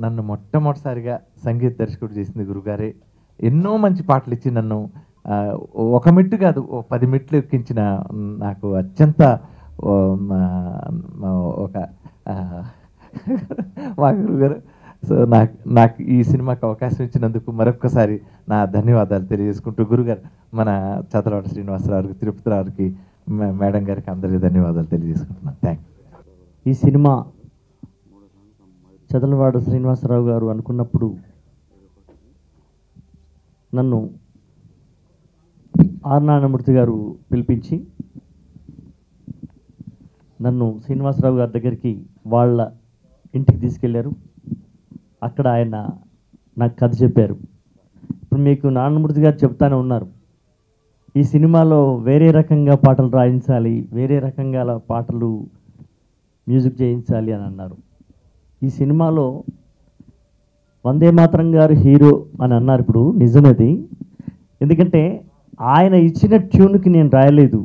నన్ను మొట్టమొదటిసారిగా సంగీత దర్శకుడు చేసింది గురుగారే. ఎన్నో మంచి పాటలు ఇచ్చి నన్ను ఒక మెట్టు కాదు 10 మెట్లు ఎక్కించిన నాకు అత్యంత ఒక మా గురుగారు. సో నాకు ఈ సినిమాకి అవకాశం ఇచ్చినందుకు మరొక్కసారి నా ధన్యవాదాలు తెలియజేసుకుంటూ, గురుగారు మన చదలవాడ శ్రీనివాసరావుకి, తిరుపతి రావుకి, మేడం గారికి అందరికీ ధన్యవాదాలు తెలియజేసుకుంటున్నాను. Thank you. ఈ సినిమా చదలవాడ శ్రీనివాసరావు గారు అనుకున్నప్పుడు నన్ను ఆర్ నారాయణమూర్తి గారు పిలిపించి నన్ను శ్రీనివాసరావు గారి దగ్గరికి వాళ్ళ ఇంటికి తీసుకెళ్లారు. అక్కడ ఆయన నాకు కథ చెప్పారు. ఇప్పుడు మీకు నారాయణమూర్తి గారు చెప్తానే ఉన్నారు, ఈ సినిమాలో వేరే రకంగా పాటలు రాయించాలి, వేరే రకంగా పాటలు మ్యూజిక్ చేయించాలి అని అన్నారు. ఈ సినిమాలో వందే మాతరం గారు హీరో అని అన్నారు. ఇప్పుడు నిజమది. ఎందుకంటే ఆయన ఇచ్చిన ట్యూన్కి నేను రాయలేదు,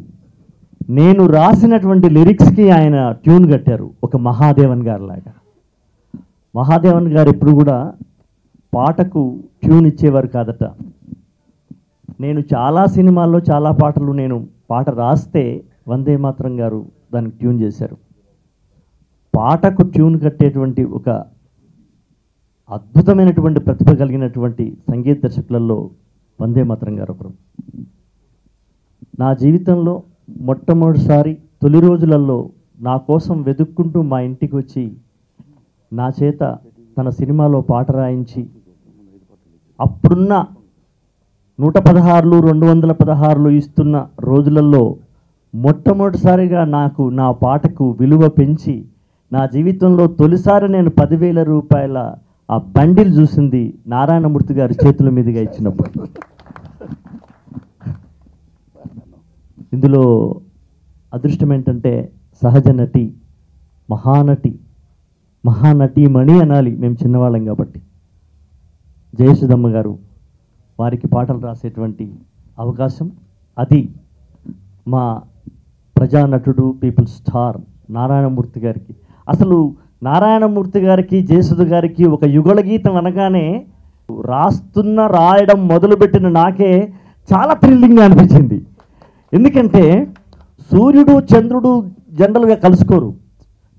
నేను రాసినటువంటి లిరిక్స్కి ఆయన ట్యూన్ కట్టారు. ఒక మహాదేవన్ గారు లాగా. మహాదేవన్ గారు ఎప్పుడు కూడా పాటకు ట్యూన్ ఇచ్చేవారు కాదట. నేను చాలా సినిమాల్లో చాలా పాటలు నేను పాట రాస్తే వందే మాతరం గారు దానికి ట్యూన్ చేశారు. పాటకు ట్యూన్ కట్టేటువంటి ఒక అద్భుతమైనటువంటి ప్రతిభ కలిగినటువంటి సంగీత దర్శకులలో వందే మాతరం గారు ఒకరు. నా జీవితంలో మొట్టమొదటిసారి తొలి రోజులలో నా కోసం వెతుక్కుంటూ మా ఇంటికి వచ్చి నా చేత తన సినిమాలో పాట రాయించి, అప్పుడున్న 116లు 216లు ఇస్తున్న రోజులలో మొట్టమొదటిసారిగా నాకు నా పాటకు విలువ పెంచి, నా జీవితంలో తొలిసారి నేను 10,000 రూపాయల ఆ బండిల్ చూసింది నారాయణమూర్తి గారి చేతుల మీదుగా ఇచ్చినప్పుడు. ఇందులో అదృష్టం ఏంటంటే సహజ నటి, మహానటీమణి అనాలి మేము చిన్నవాళ్ళం కాబట్టి, జయసుధమ్మ గారు వారికి పాటలు రాసేటువంటి అవకాశం, అది మా ప్రజానటుడు పీపుల్ స్టార్ నారాయణమూర్తి గారికి. అసలు నారాయణమూర్తి గారికి జయసుధ గారికి ఒక యుగళ గీతం అనగానే రాయడం మొదలుపెట్టిన నాకే చాలా థ్రిల్లింగ్గా అనిపించింది. ఎందుకంటే సూర్యుడు చంద్రుడు జనరల్గా కలుసుకోరు.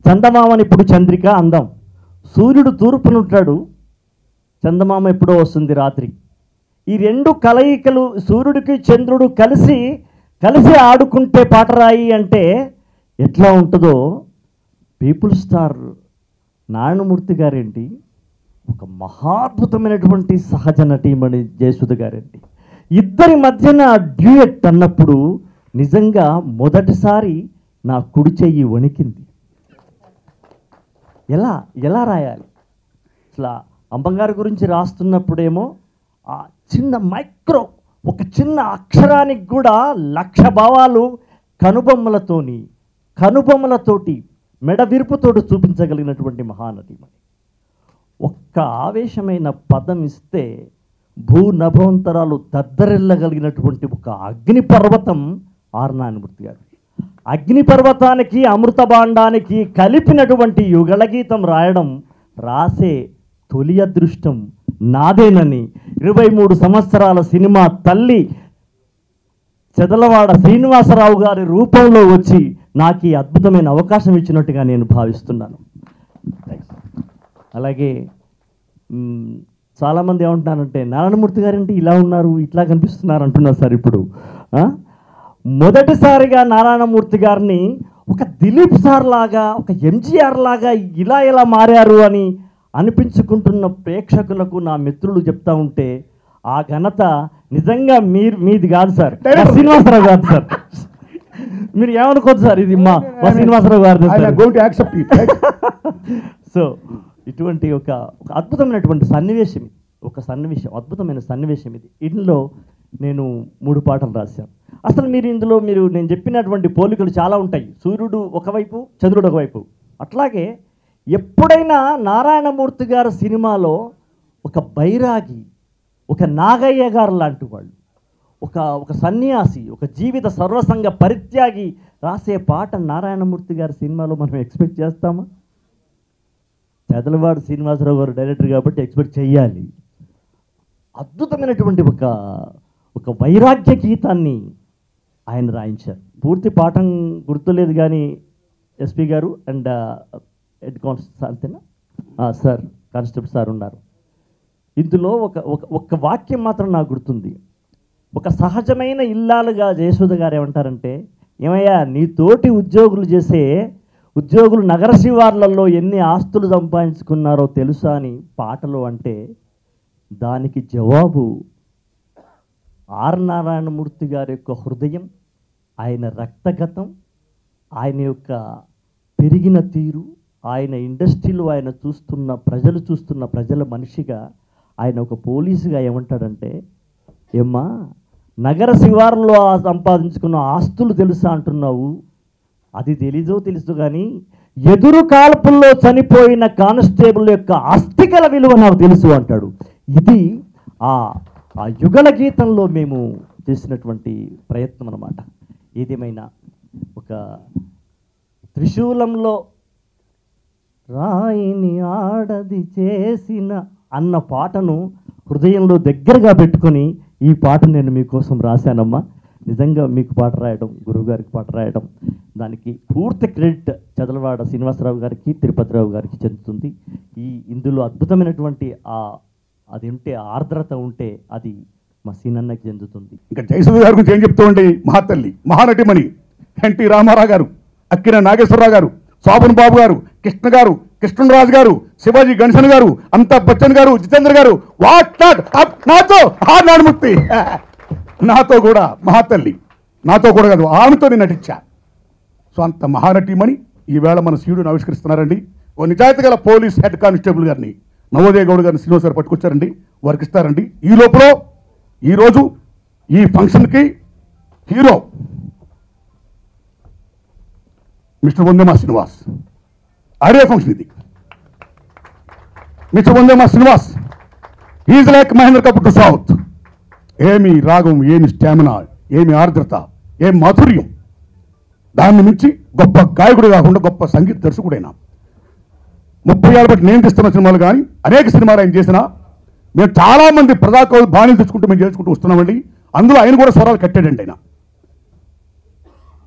చందమామని ఇప్పుడు చంద్రిక అందం, సూర్యుడు తూర్పునుంటాడు, చందమామ ఎప్పుడో వస్తుంది రాత్రి. ఈ రెండు కలయికలు సూర్యుడికి చంద్రుడు కలిసి ఆడుకుంటే పాట రాయి అంటే ఎట్లా ఉంటుందో పీపుల్ స్టార్ నారాయణమూర్తి గారేంటి, ఒక మహాద్భుతమైనటువంటి సహజ నటీమణి జయసుధ గారేంటి, ఇద్దరి మధ్యన డ్యూయట్ అన్నప్పుడు నిజంగా మొదటిసారి నా కుడి చెయ్యి వణికింది. ఎలా రాయాలి అసలు? అమ్మగారి గురించి రాస్తున్నప్పుడేమో ఆ చిన్న మైక్రో ఒక చిన్న అక్షరానికి కూడా 1,00,000 భావాలు కనుబొమ్మలతోటి మెడ విరుపుతోటి చూపించగలిగినటువంటి మహానటీమణి. ఒక్క ఆవేశమైన పదం ఇస్తే భూనభోంతరాలు దద్దరిల్లగలిగినటువంటి ఒక అగ్నిపర్వతం ఆర్ నారాయణమూర్తి గారు. అగ్నిపర్వతానికి అమృత భాండానికి కలిపినటువంటి యుగళగీతం రాసే తొలి అదృష్టం నాదేనని 23 సంవత్సరాల సినిమా తల్లి చదలవాడ శ్రీనివాసరావు గారి రూపంలో వచ్చి నాకు ఈ అద్భుతమైన అవకాశం ఇచ్చినట్టుగా నేను భావిస్తున్నాను. అలాగే చాలామంది ఏమంటున్నారంటే నారాయణమూర్తి గారంటే ఇలా ఉన్నారు, ఇట్లా కనిపిస్తున్నారు అంటున్నారు సార్. ఇప్పుడు మొదటిసారిగా నారాయణమూర్తి గారిని ఒక దిలీప్ సార్ లాగా, ఒక ఎంజీఆర్ లాగా ఇలా మారారు అని అనిపించుకుంటున్న ప్రేక్షకులకు నా మిత్రులు చెప్తా ఉంటే ఆ ఘనత నిజంగా మీది కాదు సార్, శ్రీనివాసరావు కాదు సార్. మీరు ఏమనుకోదు సార్, ఇది మా శ్రీనివాసరావు గారు. సో ఇటువంటి ఒక అద్భుతమైనటువంటి సన్నివేశం, అద్భుతమైన సన్నివేశం ఇది. ఇందులో నేను 3 పాటలు రాశాను. అసలు ఇందులో నేను చెప్పినటువంటి పోలికలు చాలా ఉంటాయి. సూర్యుడు ఒకవైపు, చంద్రుడు ఒకవైపు. అట్లాగే ఎప్పుడైనా నారాయణమూర్తి గారి సినిమాలో ఒక బైరాగి, ఒక నాగయ్య గారు లాంటి వాళ్ళు, ఒక సన్యాసి, ఒక జీవిత సర్వసంగ పరిత్యాగి రాసే పాట నారాయణమూర్తి గారి సినిమాలో మనం ఎక్స్పెక్ట్ చేస్తామా? చదలవాడు శ్రీనివాసరావు గారు డైరెక్టర్ కాబట్టి ఎక్స్పెక్ట్ చేయాలి. అద్భుతమైనటువంటి ఒక వైరాగ్య గీతాన్ని ఆయన రాయించారు. పూర్తి పాఠం గుర్తులేదు కానీ ఎస్పీ గారు అండ్ హెడ్ కానిస్టేబుల్ అంతేనా సార్, కానిస్టేబుల్ సార్ ఉన్నారు. ఇందులో ఒక వాక్యం మాత్రం నాకు గుర్తుంది. ఒక సహజమైన ఇల్లాలుగా జయసుధ గారు ఏమంటారంటే, ఏమయ్యా నీ తోటి ఉద్యోగులు నగర శివార్లలో ఎన్ని ఆస్తులు సంపాదించుకున్నారో తెలుసా అని పాటలు అంటే, దానికి జవాబు ఆర్ నారాయణమూర్తి గారి యొక్క హృదయం, ఆయన రక్తగతం, ఆయన యొక్క పెరిగిన తీరు, ఆయన ఇండస్ట్రీలో ఆయన ప్రజలు చూస్తున్న ప్రజల మనిషిగా, ఆయన ఒక పోలీసుగా ఏమంటాడంటే, ఏమ్మా నగర శివారులో సంపాదించుకున్న ఆస్తులు తెలుసా అంటున్నావు, అది తెలీదో తెలుసు కానీ ఎదురు కాల్పుల్లో చనిపోయిన కానిస్టేబుల్ యొక్క అస్థికల విలువ నాకు తెలుసు అంటాడు. ఇది ఆ యుగల గీతంలో మేము చేసినటువంటి ప్రయత్నం అన్నమాట. ఏదేమైనా ఒక త్రిశూలంలో రాయిని ఆడది చేసిన అన్న పాటను హృదయంలో దగ్గరగా పెట్టుకొని ఈ పాట నేను మీకోసం రాశానమ్మా. నిజంగా మీకు పాట రాయడం, గురువుగారికి పాట రాయడం, దానికి పూర్తి క్రెడిట్ చదలవాడ శ్రీనివాసరావు గారికి, తిరుపతిరావు గారికి చెందుతుంది. ఇందులో అద్భుతమైనటువంటి అది ఉంటే, ఆర్ద్రత ఉంటే అది మా సీనన్నకి చెందుతుంది. ఇంకా జయసుధ గారి గురించి ఏం చెప్తూ ఉండి, మహాతల్లి, మహానటిమణి ఎన్టీ రామారావు గారు, అక్కిన నాగేశ్వరరావు గారు, శోభన్ బాబు గారు, కృష్ణ గారు, కృష్ణరాజు గారు, శివాజీ గణేశన్ గారు, అమితాబ్ బచ్చన్ గారు, జితేంద్ర గారు, నాతో నారాయణమూర్తి, నాతో కూడా మహాతల్లి, నాతో కూడా కాదు ఆమెతో నేను నటించా. సో అంత మహానటిమణి ఈవేళ మన సీడుని ఆవిష్కరిస్తున్నారండి. ఓ నిజాయితీ గల పోలీస్ హెడ్ కానిస్టేబుల్ గారిని, నవోదయ గౌడ్ గారిని శ్రీనివాస్ గారు పట్టుకొచ్చారండి, వారికి ఇస్తారండి. ఈ లోపల ఈరోజు ఈ ఫంక్షన్కి hero mister Vandema Srinivas. Audio function ఇది. Mister Vandema Srinivas is like Mahendra Kapoor to south. ఏమి రాగం, ఏమి స్టామినా, ఏమి ఆర్ద్రత, ఏమి మాధుర్యం. దాన్ని నుంచి గొప్ప గాయకుడు కాకుండా గొప్ప సంగీత దర్శకుడైనా. 30 ఏళ్ళ బట్టి నేను తీస్తున్న సినిమాలు కానీ అనేక సినిమాలు ఆయన చేసినా మేము చాలామంది ప్రజాకవులు బాణీలు తెచ్చుకుంటూ మేము చేసుకుంటూ వస్తున్నామండి. అందులో ఆయన కూడా స్వరాలు కట్టాడండి ఆయన.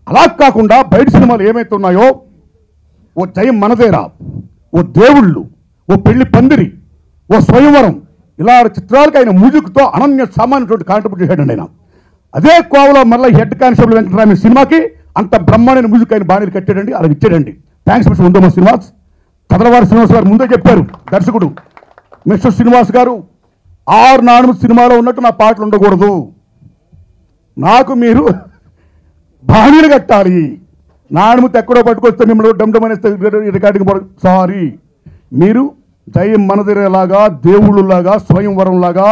అలా కాకుండా బయట సినిమాలు ఏమైతే ఉన్నాయో, ఓ జయం మనదేరా, ఓ దేవుళ్ళు, ఓ పెళ్లి పందిరి, ఓ స్వయంవరం, ఇలా చిత్రాలకు ఆయన మ్యూజిక్తో అనన్య సామాన్యటువంటి కాంట్రిబ్యూట్ చేశాడండి ఆయన. అదే కోవలో మళ్ళీ హెడ్ కానిస్టేబుల్ వెంకటరామ సినిమాకి అంత బ్రహ్మాండమైన మ్యూజిక్ ఆయన బాణీలు కట్టాడండి, అలా ఇచ్చాడండి. Thanks mister Vandema Srinivas. చదలవారి శ్రీనివాస్ గారు ముందే చెప్పారు దర్శకుడు, మిస్టర్ శ్రీనివాస్ గారు ఆర్ నారాయణమూర్తి సినిమాలో ఉన్నట్టు నా పాటలు ఉండకూడదు, నాకు మీరు బాణీలు కట్టాలి. నారాయణమూర్తి ఎక్కడో పట్టుకొస్తే మిమ్మల్ని డమ్ అనేస్తే రికార్డింగ్ సారీ, మీరు జయం మనదిరేలాగా, దేవుళ్ళలాగా, స్వయంవరంలాగా,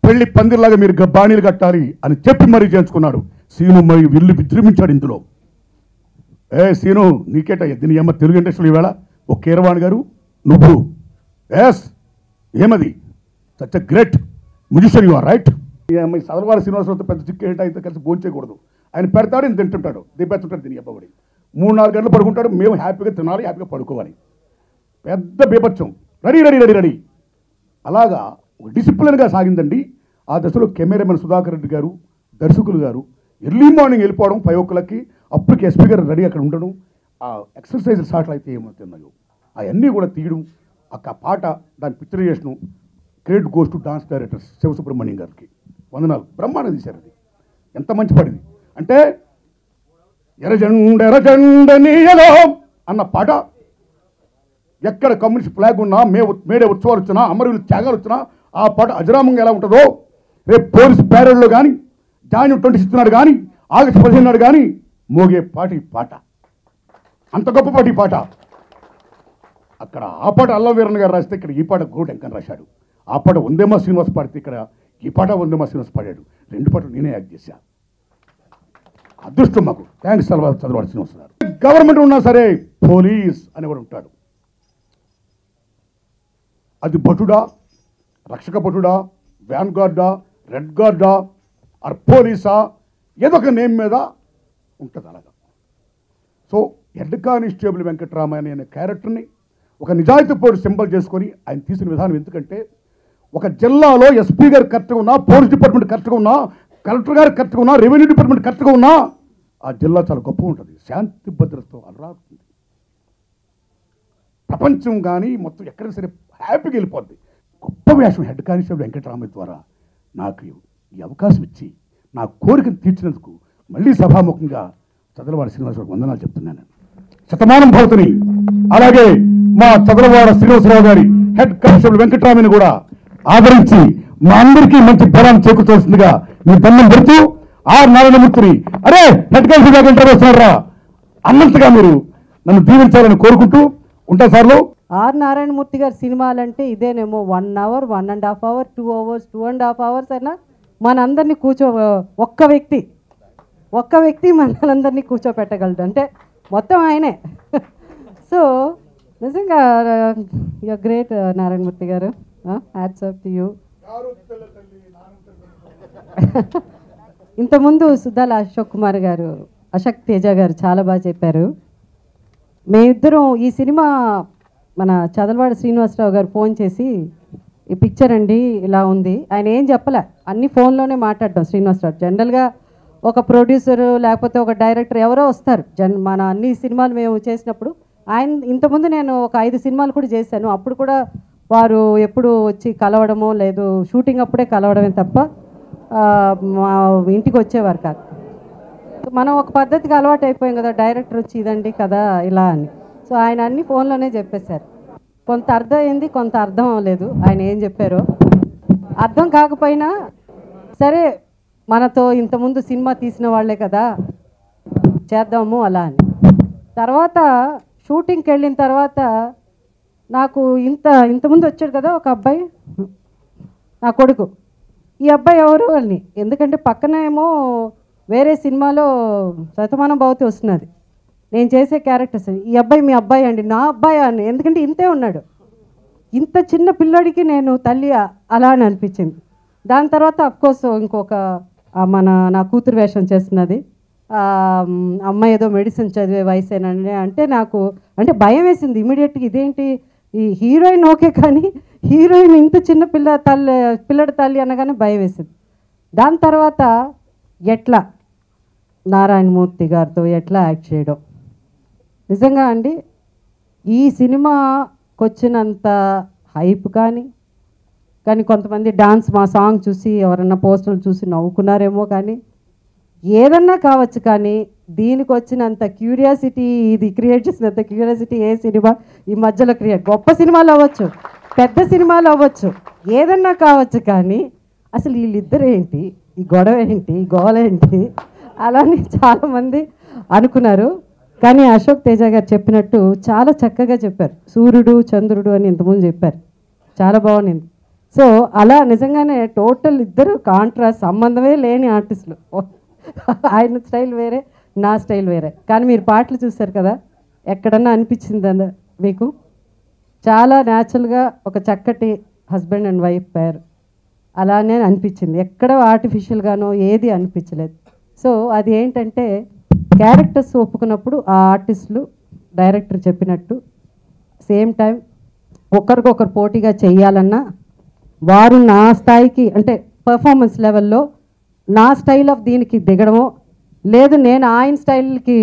పెళ్లి పందిరిలాగా మీరు బాణీలు కట్టాలి అని చెప్పి మరీ చేయించుకున్నాడు. సీను మరి వెళ్ళి విజృంభించాడు ఇందులో. సీను నీకేట దీని ఏమో తెలుగు ఇండస్ట్రీలో ఈవేళ ఓ కీరవాణి గారు, నువ్వు ఏమది such a great musician you are right. చదలవారి శ్రీనివాసరావుతో పెద్ద చిక్కేట అయితే కలిసి భోంచేయకూడదు. ఆయన పెడతాడు, ఈయన తింటుంటాడు, దిబ్బెత్తుంటాడు, దీని అబ్బబడి 3-4 గంటలు పడుకుంటాడు. మేము హ్యాపీగా తినాలి, హ్యాపీగా పడుకోవాలి. పెద్ద బీభత్సం, రెడీ రెడీ రెడీ రెడీ అలాగా ఒక డిసిప్లిన్గా సాగిందండి. ఆ దశలో కెమెరామెన్ సుధాకర్ రెడ్డి గారు, దర్శకులు గారు ఎర్లీ మార్నింగ్ వెళ్ళిపోవడం 5 o'clockకి, అప్పటికి ఎస్పీ గారు రెడీ అక్కడ ఉండడం, ఆ ఎక్సర్సైజ్ షాట్లు అయితే ఏమవుతున్నాయో అవన్నీ కూడా తీయడం, ఆ పాట దాని picturisation credit goes to dance director Sivasubrahmanyam గారికి వందనాలు. బ్రహ్మాండం తీశారు. అది ఎంత మంచి పాడింది అంటే, ఎర్రజెండ నీయలో అన్న పాట ఎక్కడ కమ్యూనిస్ట్ ఫ్లాగ్ ఉన్నా, మేడే ఉత్సవాలు వచ్చినా, అమరవీరుల త్యాగాలు వచ్చినా ఆ పాట అజరామంగా ఎలా ఉంటుందో, రేపు పోలీసు ప్యారెడ్లో కానీ, జాన్యురీ 26 నాడు కానీ, ఆగస్టు 15 నాడు కానీ మోగే పాట ఈ పాట. అంత గొప్ప పాట ఈ పాట. అక్కడ ఆ పాట అల్లవీరన్ గారు రాస్తే ఇక్కడ ఈ పాట గోడు ఎంకని రాశాడు. ఆ పాట వందేమా శ్రీనివాస్ పాడితే ఇక్కడ ఈ పాట వందేమా శ్రీనివాస్ పాడాడు. 2 పాటలు నేనే యాక్ట్ చేశా. అదృష్టం మాకు. థ్యాంక్స్ చదలవాడి శ్రీనివాస్ గారు. గవర్నమెంట్ ఉన్నా సరే పోలీస్ అనేవాడు ఉంటాడు. అది భటుడా, రక్షక భటుడా, వ్యాన్ గార్డా, రెడ్ గార్డా, ఆర్ పోలీసా, ఏదో ఒక నేమ్ మీద ఉంటుంది అలాగా. సో హెడ్ కానిస్టేబుల్ వెంకటరామయ్య అనే క్యారెక్టర్ని ఒక నిజాయితీ పోరు సింబల్ చేసుకొని ఆయన తీసిన విధానం. ఎందుకంటే ఒక జిల్లాలో ఎస్పీ గారు కరెక్ట్గా ఉన్నా, పోలీస్ డిపార్ట్మెంట్ కరెక్ట్గా ఉన్నా, కలెక్టర్ గారు కరెక్ట్గా ఉన్నా, రెవెన్యూ డిపార్ట్మెంట్ కరెక్ట్గా ఉన్నా ఆ జిల్లా చాలా గొప్పగా ఉంటుంది, శాంతి భద్రతతో అలరాడుతుంది. ప్రపంచం కానీ మొత్తం ఎక్కడైనా సరే హ్యాపీగా వెళ్ళిపోద్ది. గొప్ప వేషం హెడ్ కానిస్టేబుల్ వెంకటరామయ్య ద్వారా నాకు ఈ అవకాశం ఇచ్చి నా కోరికను తీర్చినందుకు మళ్ళీ సభాముఖంగా చదలవాడ శ్రీనివాసరావు వందనాలు చెప్తున్నాను. శతమానం భవతిని అలాగే మా చదలవాడ శ్రీనివాసరావు గారి హెడ్ కానిస్టేబుల్ వెంకటరామయ్యని కూడా ఆదరించి మా అందరికీ మంచి బలాన్ని చేకూర్చవలసిందిగా మీ దండం పెడుతూ ఆర్ నారాయణమూర్తిని అరే హెడ్ కానిస్టేబుల్ వెంకటరావు వస్తున్నారా అన్నంతగా మీరు నన్ను దీవించాలని కోరుకుంటూ ఉంటా సార్లు. ఆర్ నారాయణమూర్తి గారి సినిమాలంటే ఇదేనేమో 1 hour, 1.5 hours, 2 hours, 2.5 hours అయినా మనందరినీ ఒక్క వ్యక్తి మనందరినీ కూర్చోపెట్టగలడు అంటే మొత్తం ఆయనే. సో నిజంగా యు గ్రేట్ నారాయణమూర్తి గారు, హ్యాట్స్ ఆఫ్ టు యూ. ఇంతకుముందు సుద్దాల అశోక్ కుమార్ గారు, అశోక్ తేజ గారు చాలా బాగా చెప్పారు. మేమిద్దరం ఈ సినిమా మన చదలవాడ శ్రీనివాసరావు గారు ఫోన్ చేసి ఈ పిక్చర్ అండి ఇలా ఉంది, ఆయన ఏం చెప్పలే, అన్ని ఫోన్లోనే మాట్లాడడం శ్రీనివాసరావు. జనరల్గా ఒక ప్రొడ్యూసరు లేకపోతే ఒక డైరెక్టర్ ఎవరో వస్తారు మన అన్ని సినిమాలు మేము చేసినప్పుడు. ఆయన ఇంతకుముందు నేను ఒక 5 సినిమాలు కూడా చేశాను, అప్పుడు కూడా వారు ఎప్పుడు వచ్చి కలవడమో లేదు షూటింగ్ అప్పుడే కలవడమే తప్ప మా ఇంటికి వచ్చేవారు కాదు. మనం ఒక పద్ధతికి అలవాటు అయిపోయాం కదా, డైరెక్టర్ వచ్చి ఇదండి కదా ఇలా అని. సో ఆయన అన్ని ఫోన్లోనే చెప్పేశారు. కొంత అర్థం అయింది, కొంత అర్థం అవ్వలేదు ఆయన ఏం చెప్పారో. అర్థం కాకపోయినా సరే మనతో ఇంతకుముందు సినిమా తీసిన వాళ్ళే కదా చేద్దాము అలా అని. తర్వాత షూటింగ్కి వెళ్ళిన తర్వాత నాకు ఇంతకుముందు వచ్చాడు కదా ఒక అబ్బాయి, నా కొడుకు, ఈ అబ్బాయి ఎవరు అని. ఎందుకంటే పక్కన ఏమో వేరే సినిమాలో శతమానం భవతి వస్తున్నది, నేను చేసే క్యారెక్టర్స్. ఈ అబ్బాయి మీ అబ్బాయి అండి, నా అబ్బాయి అని. ఎందుకంటే ఇంతే ఉన్నాడు, ఇంత చిన్న పిల్లడికి నేను తల్లి అలా అని అనిపించింది. దాని తర్వాత అఫ్కోర్స్ ఇంకొక నా కూతురు వేషం చేస్తున్నది, అమ్మాయి ఏదో మెడిసిన్ చదివే వయసేనండి అంటే నాకు అంటే భయం వేసింది ఇమీడియట్గా. ఇదేంటి ఈ హీరోయిన్ ఓకే కానీ హీరోయిన్ ఇంత చిన్న పిల్లడి తల్లి అనగానే భయం వేసింది. దాని తర్వాత ఎట్లా నారాయణమూర్తి గారితో ఎట్లా యాక్ట్ చేయడం, నిజంగా అండి ఈ సినిమాకి వచ్చినంత హైప్ కానీ కొంతమంది డాన్స్ మా సాంగ్ చూసి ఎవరన్నా పోస్టర్లు చూసి నవ్వుకున్నారేమో కానీ ఏదన్నా కావచ్చు, కానీ దీనికి వచ్చినంత క్యూరియాసిటీ, ఇది క్రియేట్ చేసినంత క్యూరియాసిటీ ఏ సినిమా ఈ మధ్యలో గొప్ప సినిమాలు అవ్వచ్చు, పెద్ద సినిమాలు అవ్వచ్చు, ఏదన్నా కావచ్చు, కానీ అసలు వీళ్ళిద్దరు ఏంటి, ఈ గొడవ ఏంటి, ఈ గోల ఏంటి అలానే చాలామంది అనుకున్నారు. కానీ అశోక్ తేజ గారు చెప్పినట్టు చాలా చక్కగా చెప్పారు. సూర్యుడు చంద్రుడు అని ఇంతకుముందు చెప్పారు, చాలా బాగుంది. సో అలా నిజంగానే టోటల్ ఇద్దరు కాంట్రాస్ట్, సంబంధమే లేని ఆర్టిస్టులు. ఆయన స్టైల్ వేరే, నా స్టైల్ వేరే. కానీ మీరు పాటలు చూశారు కదా, ఎక్కడన్నా అనిపించింది మీకు చాలా న్యాచురల్గా ఒక చక్కటి హస్బెండ్ అండ్ వైఫ్ పేరు అలానే అనిపించింది. ఎక్కడ ఆర్టిఫిషియల్గానో ఏది అనిపించలేదు. సో అది ఏంటంటే క్యారెక్టర్స్ ఒప్పుకున్నప్పుడు ఆ ఆర్టిస్టులు డైరెక్టర్ చెప్పినట్టు సేమ్ టైం ఒకరికొకరు పోటీగా చెయ్యాలన్నా వారు నా స్థాయికి అంటే పర్ఫార్మెన్స్ లెవెల్లో నా స్టైల్ ఆఫ్ దీనికి దిగడమో లేదు నేను ఆయన స్టైల్కి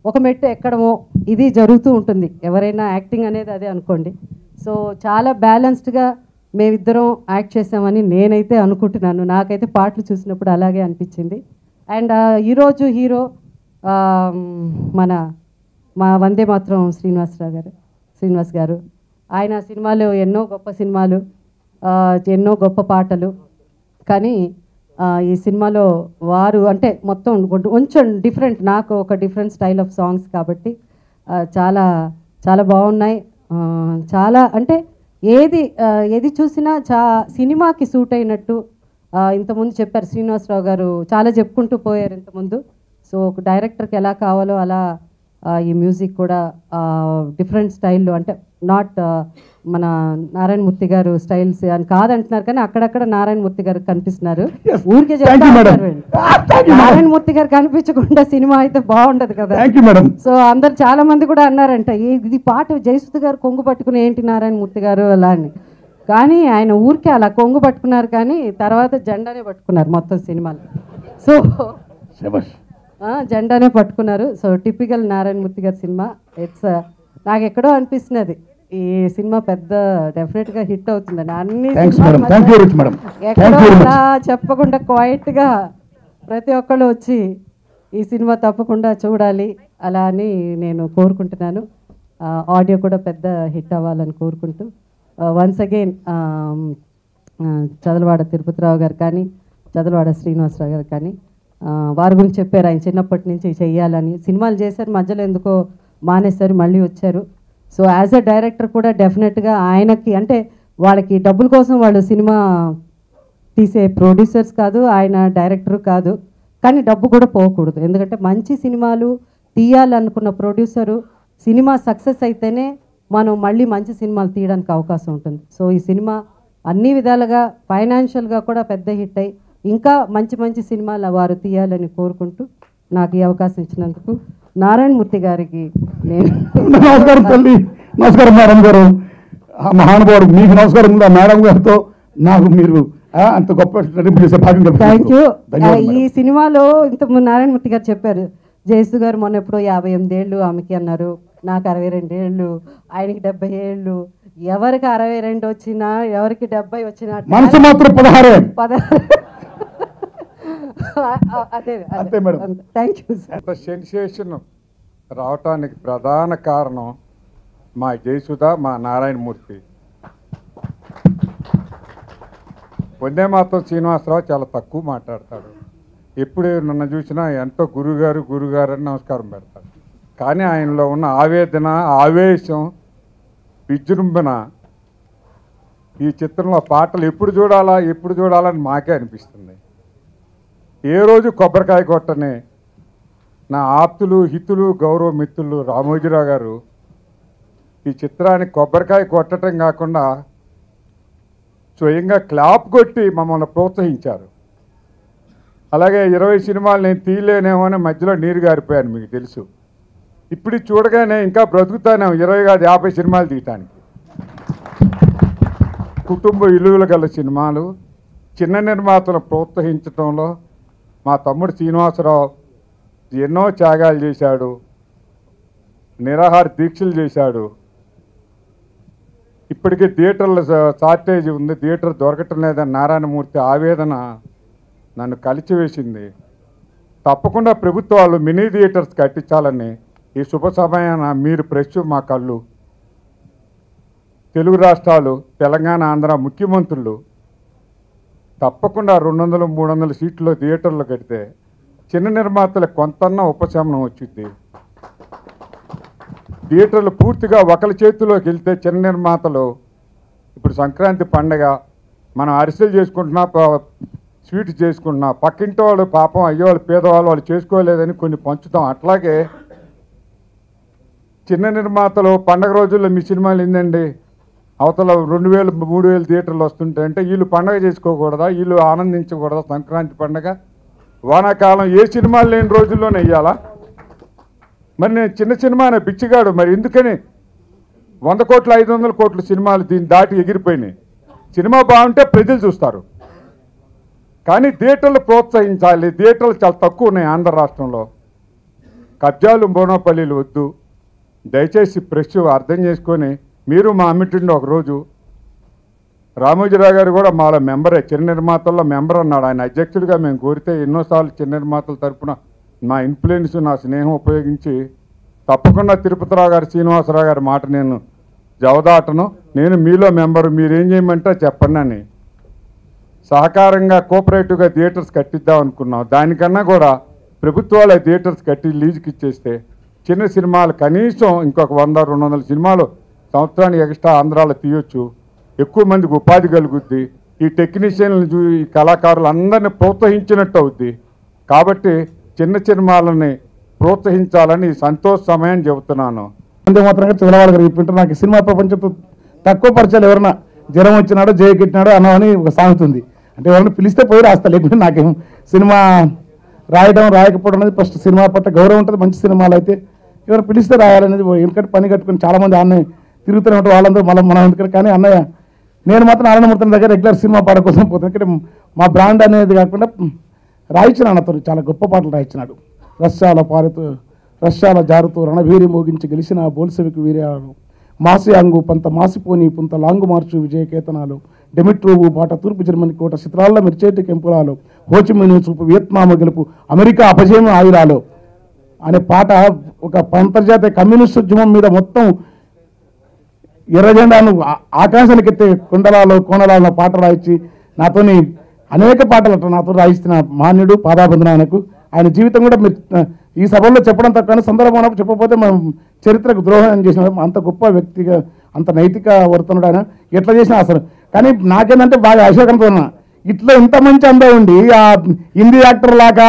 ఒక మెట్టు ఎక్కడమో ఇది జరుగుతూ ఉంటుంది. ఎవరైనా యాక్టింగ్ అనేది అదే అనుకోండి. సో చాలా బ్యాలెన్స్డ్గా మేమిద్దరం యాక్ట్ చేసామని నేనైతే అనుకుంటున్నాను. నాకైతే పాటలు చూసినప్పుడు అలాగే అనిపించింది. అండ్ ఈరోజు హీరో మా వందే మాత్రం శ్రీనివాస్ గారు ఆయన సినిమాలు ఎన్నో గొప్ప సినిమాలు, ఎన్నో గొప్ప పాటలు. కానీ ఈ సినిమాలో వారు అంటే మొత్తం కొంచెం డిఫరెంట్, నాకు ఒక డిఫరెంట్ స్టైల్ ఆఫ్ సాంగ్స్ కాబట్టి చాలా చాలా బాగున్నాయి. చాలా అంటే ఏది చూసినా సినిమాకి సూట్ అయినట్టు ఇంతకుముందు చెప్పారు శ్రీనివాసరావు గారు, చాలా చెప్పుకుంటూ పోయారు ఇంతకుముందు. సో ఒక డైరెక్టర్కి ఎలా కావాలో అలా ఈ మ్యూజిక్ కూడా డిఫరెంట్ స్టైల్లో, అంటే నాట్ మన నారాయణమూర్తి గారు స్టైల్స్ అని కాదంటున్నారు, కానీ అక్కడక్కడ నారాయణమూర్తి గారు కనిపిస్తున్నారు. Yes. ఊరికే Thank you, madam. Thank you, madam. Narayanamurthy గారు కనిపించకుండా సినిమా అయితే బాగుండదు కదా. Thank you madam. సో అందరు చాలా మంది కూడా అన్నారంట, ఇది పాట జయసుధ గారు కొంగు పట్టుకుని ఏంటి నారాయణమూర్తి గారు అలా అని. కానీ ఆయన ఊరికే అలా కొంగు పట్టుకున్నారు, కానీ తర్వాత జెండానే పట్టుకున్నారు మొత్తం సినిమాలో. సో శభాష్. జెండానే పట్టుకున్నారు. సో టిపికల్ నారాయణమూర్తి గారి సినిమా. ఇట్స్ నాకు ఎక్కడో అనిపిస్తున్నది ఈ సినిమా పెద్ద డెఫినెట్గా హిట్ అవుతుందని. అన్ని thanks madam. Thank you very much madam. ఎక్కడో అలా చెప్పకుండా క్వైట్గా ప్రతి ఒక్కళ్ళు వచ్చి ఈ సినిమా తప్పకుండా చూడాలి అలా అని నేను కోరుకుంటున్నాను. ఆడియో కూడా పెద్ద హిట్ అవ్వాలని కోరుకుంటూ వన్స్ అగైన్ చదలవాడ తిరుపతిరావు గారు కానీ చదలవాడ శ్రీనివాసరావు గారు కానీ వారి గురించి చెప్పారు. ఆయన చిన్నప్పటి నుంచి చెయ్యాలని సినిమాలు చేశారు, మధ్యలో ఎందుకో మానేశారు, మళ్ళీ వచ్చారు. సో యాజ్ అ డైరెక్టర్ కూడా డెఫినెట్గా ఆయనకి, అంటే వాళ్ళకి డబ్బుల కోసం వాళ్ళు సినిమా తీసే ప్రొడ్యూసర్స్ కాదు, ఆయన డైరెక్టర్ కాదు, కానీ డబ్బు కూడా పోకూడదు. ఎందుకంటే మంచి సినిమాలు తీయాలనుకున్న ప్రొడ్యూసరు సినిమా సక్సెస్ అయితేనే మనం మళ్ళీ మంచి సినిమాలు తీయడానికి అవకాశం ఉంటుంది. సో ఈ సినిమా అన్ని విధాలుగా ఫైనాన్షియల్గా కూడా పెద్ద హిట్ అయ్యి ఇంకా మంచి మంచి సినిమాలు వారు తీయాలని కోరుకుంటూ నాకు ఈ అవకాశం ఇచ్చినందుకు నారాయణమూర్తి గారికి నేను నమస్కారం తల్లి. నమస్కారం మేడం గారు. ఆ మహానుభావుడు మీకు నమస్కారం ఉంది. ఆ మేడం గారితో నాకు మీరు అంత గొప్ప నటింపు చేసే భాగ్యం. Thank you. ఈ సినిమాలో ఇంతకుముందు నారాయణమూర్తి గారు చెప్పారు, జయసు గారు మొన్న ఎప్పుడో 58 ఏళ్ళు ఆమెకి అన్నారు, నాకు 62 ఏళ్ళు, ఆయనకి 70 ఏళ్ళు. ఎవరికి 62 వచ్చినా ఎవరికి 70 వచ్చినా మనసు మాత్రం 16. అదే అంతే మేడం. Thank you sir. అంత సెన్సేషన్ రావటానికి ప్రధాన కారణం మా జయసుధ, మా నారాయణమూర్తి. వందే మాత్రం శ్రీనివాసరావు చాలా తక్కువ మాట్లాడతాడు. ఎప్పుడు నన్ను చూసినా ఎంతో గురుగారు గురుగారు అని నమస్కారం పెడతాడు. కానీ ఆయనలో ఉన్న ఆవేదన, ఆవేశం, విజృంభణ ఈ చిత్రంలో పాటలు ఎప్పుడు చూడాలని మాకే అనిపిస్తుంది. ఏ రోజు కొబ్బరికాయ కొట్టని నా ఆప్తులు, హితులు, గౌరవ మిత్రులు రామోజీరావు గారు ఈ చిత్రానికి కొబ్బరికాయ కొట్టడం కాకుండా స్వయంగా క్లాప్ కొట్టి మమ్మల్ని ప్రోత్సహించారు. అలాగే 20 సినిమాలు నేను తీయలేనేమో అని మధ్యలో నీరు గారిపోయాను, మీకు తెలుసు. ఇప్పుడు చూడగానే ఇంకా బ్రతుకుతానేమో 20 కాదు 50 సినిమాలు తీయటానికి. కుటుంబ విలువలు గల సినిమాలు, చిన్న నిర్మాతలను ప్రోత్సహించడంలో మా తమ్ముడు శ్రీనివాసరావు ఎన్నో త్యాగాలు చేశాడు, నిరాహార దీక్షలు చేశాడు. ఇప్పటికే థియేటర్ల షార్టేజ్ ఉంది, థియేటర్ దొరకటం లేదని నారాయణమూర్తి ఆవేదన నన్ను కలిచివేసింది. తప్పకుండా ప్రభుత్వాలు మినీ థియేటర్స్ కట్టించాలని ఈ శుభ సమయాన మీరు ప్రెస్, మా కళ్ళు, తెలుగు రాష్ట్రాలు, తెలంగాణ, ఆంధ్ర ముఖ్యమంత్రులు తప్పకుండా 200-300 సీట్లు థియేటర్లు కడితే చిన్న నిర్మాతలకు కొంతన్నా ఉపశమనం వచ్చింది. థియేటర్లు పూర్తిగా ఒకరి చేతిలోకి వెళ్తే చిన్న నిర్మాతలు, ఇప్పుడు సంక్రాంతి పండగ మనం అరిసెలు చేసుకుంటున్నా, స్వీట్ చేసుకుంటున్నా, పక్కింటి వాళ్ళు పాపం అయ్యేవాళ్ళు పేదవాళ్ళు వాళ్ళు చేసుకోలేదని కొన్ని పంచుతాం. అట్లాగే చిన్న నిర్మాతలు పండగ రోజుల్లో మీ సినిమాలు ఏందండి అవతల 2000-3000 థియేటర్లు వస్తుంటాయి అంటే వీళ్ళు పండగ చేసుకోకూడదా, వీళ్ళు ఆనందించకూడదా? సంక్రాంతి పండగ, వానాకాలం ఏ సినిమాలు లేని రోజుల్లోనే వెయ్యాలా? మరి నేను చిన్న సినిమానే బిచ్చిగాడు, మరి ఎందుకని 100 కోట్లు 500 కోట్లు సినిమాలు దీన్ని దాటి ఎగిరిపోయినాయి. సినిమా బాగుంటే ప్రజలు చూస్తారు, కానీ థియేటర్లు ప్రోత్సహించాలి. థియేటర్లు చాలా తక్కువ ఉన్నాయి ఆంధ్ర రాష్ట్రంలో. కబ్జాలు, మోనోపల్లీలు వద్దు. దయచేసి ప్రెస్ అర్థం చేసుకొని మీరు మా అమ్మిటిండి ఒకరోజు రామోజీరావు గారు కూడా మాలో మెంబరే, చిన్న నిర్మాతల్లో మెంబర్ అన్నాడు. ఆయన అధ్యక్షుడిగా మేము కోరితే ఎన్నోసార్లు చిన్న నిర్మాతల తరఫున నా ఇన్ఫ్లుయెన్స్, నా స్నేహం ఉపయోగించి తప్పకుండా తిరుపతిరావు గారు, శ్రీనివాసరావు గారి మాట నేను జవదాటను. నేను మీలో మెంబరు, మీరేం చేయమంటే చెప్పండి అని సహకారంగా కోఆపరేటివ్గా థియేటర్స్ కట్టిద్దాం అనుకున్నాం. దానికన్నా కూడా ప్రభుత్వాలు థియేటర్స్ కట్టి లీజుకి ఇచ్చేస్తే చిన్న సినిమాలు కనీసం ఇంకొక 100-200 సినిమాలు సంవత్సరానికి ఎక్స్ట్రా ఆంధ్రాలో తీయొచ్చు. ఎక్కువ మందికి ఉపాధి కలుగుద్ది. ఈ టెక్నీషియన్లు, ఈ కళాకారులు అందరినీ ప్రోత్సహించినట్టు అవుద్ది. కాబట్టి చిన్న సినిమాలని ప్రోత్సహించాలని ఈ సంతోష సమయం చెబుతున్నాను. అంతే మాత్రంగా చంద్రబాబు గారు చెప్పింటారు. నాకు సినిమా ప్రపంచంతో తక్కువ పరిచయాలు ఎవరన్నా జ్వరం వచ్చినాడో జయకెట్టినాడో అన్నమని ఒక సామెత ఉంది. అంటే ఎవరైనా పిలిస్తే పోయి రాస్తా, లేకపోతే నాకేం సినిమా రాయడం రాయకపోవడం అనేది ఫస్ట్ సినిమా పట్ల గౌరవం ఉంటుంది. మంచి సినిమాలు అయితే ఎవరు పిలిస్తే రాయాలనేది ఎందుకంటే పని కట్టుకుని చాలామంది అన్నయ్య తిరుగుతూనే ఉంటారు, వాళ్ళందరూ మనం ఎందుకంటే. కానీ అన్నయ్య నేను మాత్రం నారాయణమూర్తి దగ్గర రెగ్యులర్ సినిమా పాట కోసం పోతాను. ఎందుకంటే మా బ్రాండ్ అనేది కాకుండా రాయించినాడు, అతను చాలా గొప్ప పాటలు రాయించినాడు. రష్యాల జారుతూ రణభీరి మోగించి గెలిచిన బోల్సెవిక్ వీర్యాలు, మాసి అంగు పంత మాసిపోని పుంత లాంగు మార్చు విజయ కేతనాలు, డెమిట్రోవు బాట తూర్పు జర్మనీ కోట చిత్రాల్లో మిర్చేటి కెంపురాలు, హోచిమిని చూపు వియత్నాము గెలుపు అమెరికా అపజయం ఆయురాలు అనే పాట ఒక అంతర్జాతీయ కమ్యూనిస్ట్ ఉద్యమం మీద మొత్తం ఎర్రజెండాను ఆకాశానికి ఎత్తే కుండలాలో కోనలాలో పాట రాయించి నాతోని అనేక పాటలు అట్లా నాతో రాయిస్తున్న మాన్యుడు పాదాబంధన ఆయనకు. ఆయన జీవితం కూడా మీరు ఈ సభల్లో చెప్పడం తక్కువ, సందర్భం చెప్పకపోతే మనం చరిత్రకు ద్రోహం చేసిన అంత గొప్ప వ్యక్తిగా అంత నైతిక వర్తనుడు ఆయన. ఎట్లా చేసినా అసలు. కానీ నాకేంటంటే బాగా అశోకంతో ఉన్నా ఇట్లా ఇంత మంచి అందం ఉండి ఆ హిందీ యాక్టర్ లాగా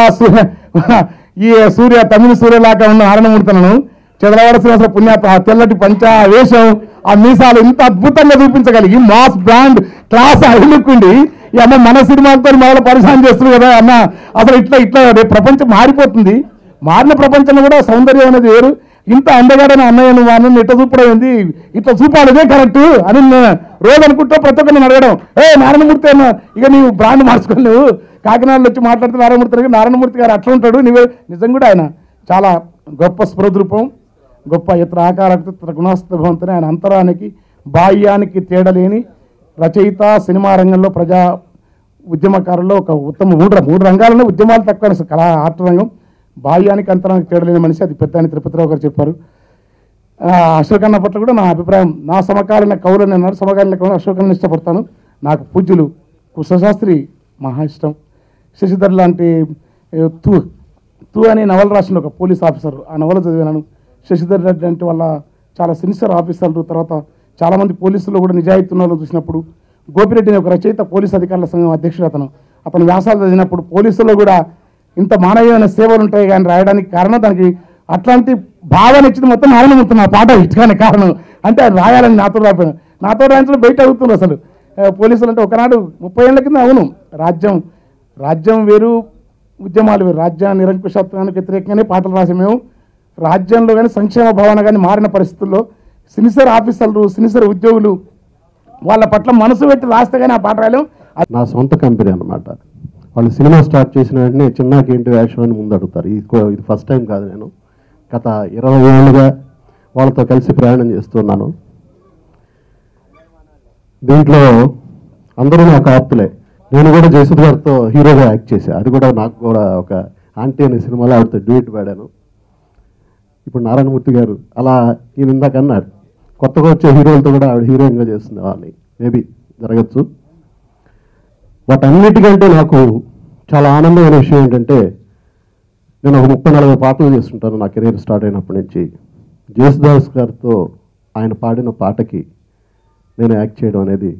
ఈ సూర్య తమిళ సూర్య లాగా ఉన్న నారాయణమూర్తులను చంద్రబాబు శ్రీనివాసరావు పుణ్యాత్మ ఆ తెల్లటి పంచ వేషం ఆ మీసాలు ఇంత అద్భుతంగా చూపించగలిగి మాస్ బ్రాండ్ క్లాస్ అడుక్కుండి ఈ అమ్మ మన సినిమాలతో మొదలు పరిశాన్ చేస్తుంది కదా అన్న. అసలు ఇట్లా ప్రపంచం మారిపోతుంది. మారిన ప్రపంచంలో కూడా సౌందర్యం అనేది వేరు. ఇంత అందగాడని అన్నయ్య నువ్వు అన్న ఇట్లా చూపడం ఏంది, ఇట్లా చూపాలి ఇదే కరెక్ట్ అని రోజు అనుకుంటా ప్రతి ఒక్కరిని అడగడం. నారాయణమూర్తి అన్న ఇక నీవు బ్రాండ్ మార్చుకొని నువ్వు కాకినాడలో వచ్చి మాట్లాడితే నారాయణమూర్తి గారు అట్లా ఉంటాడు. నువ్వే నిజం కూడా ఆయన చాలా గొప్ప స్ఫురద్రూపం, గొప్ప ఇతర ఆకారానికి ఇతర గుణాస్తభవంతుని. ఆయన అంతరానికి బాహ్యానికి తేడలేని రచయిత, సినిమా రంగంలో ప్రజా ఉద్యమకారుల్లో ఒక ఉత్తమ మూడు రంగాలలో ఉద్యమాలు తక్కువ కళా ఆర్ట్ రంగం. బాహ్యానికి అంతరానికి తేడలేని మనిషి, అది పెద్ద తిరుపతిరావు గారు చెప్పారు. అశోకన్న పట్ల కూడా నా అభిప్రాయం, నా సమకాలీన కవులని అన్నారు, సమకాలీన కవులు అశోకన్న ఇష్టపడతాను. నాకు పూజ్యులు కృష్ణశాస్త్రి మహా ఇష్టం. శశిధర్ లాంటి తూ అనే నవల రాసిన ఒక పోలీస్ ఆఫీసర్, ఆ నవల చదివినాను. శశిధర్ రెడ్డి అంటే వాళ్ళ చాలా సిన్సియర్ ఆఫీసర్లు, తర్వాత చాలామంది పోలీసులు కూడా నిజాయితీ ఉన్న వాళ్ళు చూసినప్పుడు. గోపిరెడ్డిని ఒక రచయిత, పోలీస్ అధికారుల సంఘం అధ్యక్షుడు, అతను వ్యాసాలు చదివినప్పుడు పోలీసుల్లో కూడా ఇంత మానవీయమైన సేవలు ఉంటాయి కానీ రాయడానికి కారణం, దానికి అట్లాంటి భావన ఇచ్చింది మొత్తం నారాయణమూర్తి నా పాట ఇచ్చగానే కారణం. అంటే అది రాయాలని నాతో రాకపోయినా, నాతో రాయించడం బయట అవుతుంది. అసలు పోలీసులు అంటే ఒకనాడు 30 ఏళ్ల కింద అవును రాజ్యం వేరు, ఉద్యమాలు వేరు. రాజ్య నిరంకుశత్వానికి వ్యతిరేకంగానే పాటలు రాసి మేము రాజ్యంలో కానీ సంక్షేమ భావన కానీ మారిన పరిస్థితుల్లో సిన్సియర్ ఆఫీసర్లు, సిన్సియర్ ఉద్యోగులు వాళ్ళ పట్ల మనసు పెట్టి రాస్తే కానీ ఆ పాట రాయలేం. నా సొంత కంపెనీ అనమాట. వాళ్ళు సినిమా స్టార్ట్ చేసిన వెంటనే చిన్నకేంటి వేషం అని ముందు అడుగుతారు. ఇది ఫస్ట్ టైం కాదు, నేను గత 20 ఏళ్ళుగా వాళ్ళతో కలిసి ప్రయాణం చేస్తున్నాను. దీంట్లో అందరూ నాకు ఆప్తులే. నేను కూడా జయసుధ్ గారితో హీరోగా యాక్ట్ చేశాను. అది కూడా నాకు కూడా ఒక ఆంటీ అనే సినిమాలో ఆవిడతో డ్యూట్ పాడాను. ఇప్పుడు నారాయణమూర్తి గారు అలా ఈయన ఇందాక అన్నాడు, కొత్తగా వచ్చే హీరోలతో కూడా ఆవిడ హీరోయిన్గా చేస్తుంది. వాళ్ళని మేబీ జరగచ్చు. వాటన్నిటికంటే నాకు చాలా ఆనందమైన విషయం ఏంటంటే, నేను ఒక 30-40 పాటలు చేస్తుంటాను నా కెరీర్ స్టార్ట్ అయినప్పటి నుంచి. జేసుదాస్ గారితో ఆయన పాడిన పాటకి నేను యాక్ట్ చేయడం అనేది,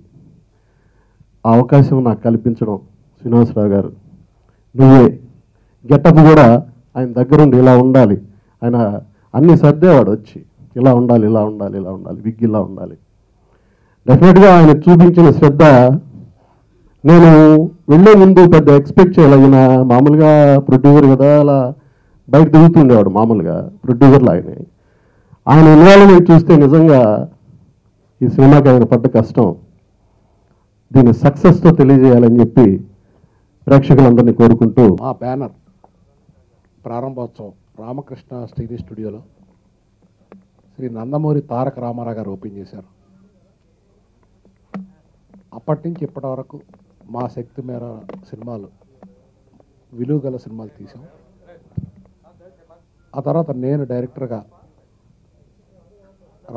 ఆ అవకాశం నాకు కల్పించడం శ్రీనివాసరావు గారు. నువ్వే గెటప్ కూడా ఆయన దగ్గరుండి ఇలా ఉండాలి, ఆయన అన్ని సర్దేవాడు వచ్చి ఇలా ఉండాలి, ఇలా ఉండాలి, ఇలా ఉండాలి, విగ్ ఇలా ఉండాలి. డెఫినెట్గా ఆయన చూపించిన శ్రద్ధ నేను వెళ్ళే ముందు పెద్ద ఎక్స్పెక్ట్ చేయాలి. ఆయన మామూలుగా ప్రొడ్యూసర్ కదా, అలా బయట దిగుతుండేవాడు మామూలుగా ప్రొడ్యూసర్లు. ఆయన ఇన్వాల్వ్మెంట్ చూస్తే నిజంగా ఈ సినిమాకి ఆయన పడ్డ కష్టం దీన్ని సక్సెస్తో తెలియజేయాలని చెప్పి ప్రేక్షకులందరినీ కోరుకుంటూ, మా బ్యానర్ ప్రారంభోత్సవం రామకృష్ణ శ్రీని స్టూడియోలో శ్రీ నందమూరి తారక రామారావు గారు ఓపెన్ చేశారు. అప్పటి నుంచి ఇప్పటి వరకు మా శక్తి మేర సినిమాలు, విలువ గల సినిమాలు తీసాం. ఆ తర్వాత నేను డైరెక్టర్గా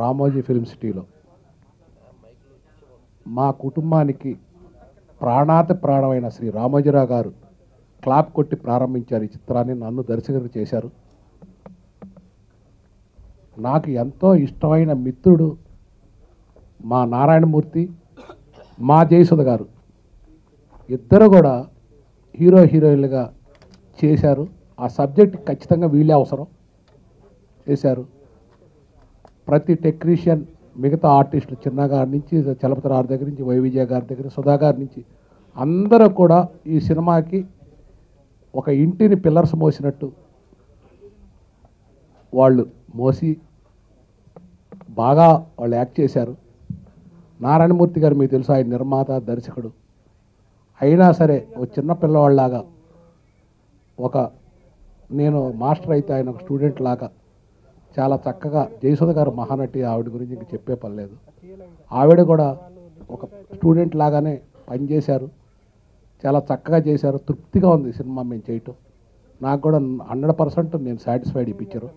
రామోజీ ఫిల్మ్ సిటీలో మా కుటుంబానికి ప్రాణాతి ప్రాణమైన శ్రీ రామోజీరావు గారు క్లాప్ కొట్టి ప్రారంభించారు ఈ చిత్రాన్ని. నన్ను దర్శకుడు చేశారు. నాకు ఎంతో ఇష్టమైన మిత్రుడు మా నారాయణమూర్తి, మా జయసుధ గారు ఇద్దరు కూడా హీరోయిన్లుగా చేశారు. ఆ సబ్జెక్ట్ ఖచ్చితంగా వీళ్ళే అవసరం. వేశారు. ప్రతి టెక్నీషియన్, మిగతా ఆర్టిస్టులు, చిన్న గారి నుంచి చలపతి గారి దగ్గర నుంచి, వైవిజయ గారి దగ్గర, సుధా గారి నుంచి అందరూ కూడా ఈ సినిమాకి ఒక ఇంటిని పిల్లర్స్ మోసినట్టు వాళ్ళు మోసి బాగా వాళ్ళు యాక్ట్ చేశారు. నారాయణమూర్తి గారు మీకు తెలుసు, ఆయన నిర్మాత, దర్శకుడు. అయినా సరే ఒక చిన్న పిల్లవాళ్ళలాగా, ఒక నేను మాస్టర్ అయితే ఆయన ఒక స్టూడెంట్ లాగా చాలా చక్కగా, జయసుధ గారు మహానటి, ఆవిడ గురించి ఇంక చెప్పే పని లేదు. ఆవిడ కూడా ఒక స్టూడెంట్ లాగానే పనిచేశారు, చాలా చక్కగా చేశారు. తృప్తిగా ఉంది సినిమా మేము చేయటం. నాకు కూడా 100% నేను సాటిస్ఫైడ్ ఈ పిక్చరు.